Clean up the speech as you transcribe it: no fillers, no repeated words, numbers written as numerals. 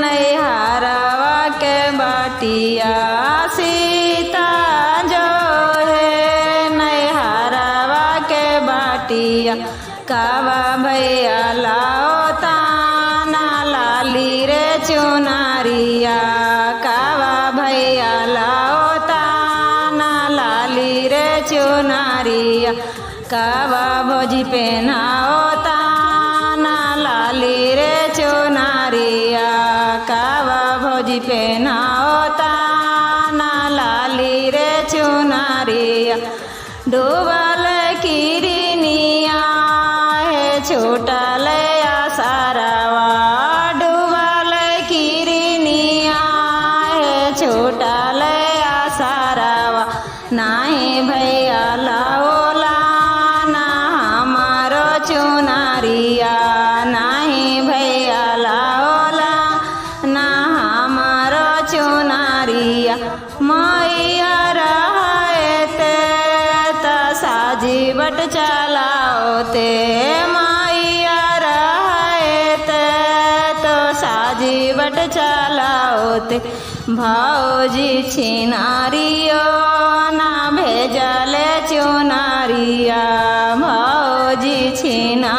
नैहरवा के बटिया सीता जो है नैहरवा के बटिया कावा भैया लाओ ताना लाली रे चुनारिया कावा भैया लाओ ताना लाली रे चुनारिया कावा भौजी पहनाओ ताना लाली रे चुनारिया कावा भौजी पहनाओ ताना लाली रे चुनारिया डूबल किरनिया है छूटल आसारवा डूबल किरनिया है छूटल आसारवा नाही भैया लाओला ना हमारो चुनारिया नाही भैया लाओला ना हमारो चुनारिया मैया रहते त साजी बट चलाओते मैया रहते तो साजी बट चलाओते भौजी छिनारियो ना भेजले चुनारिया भौजी छिना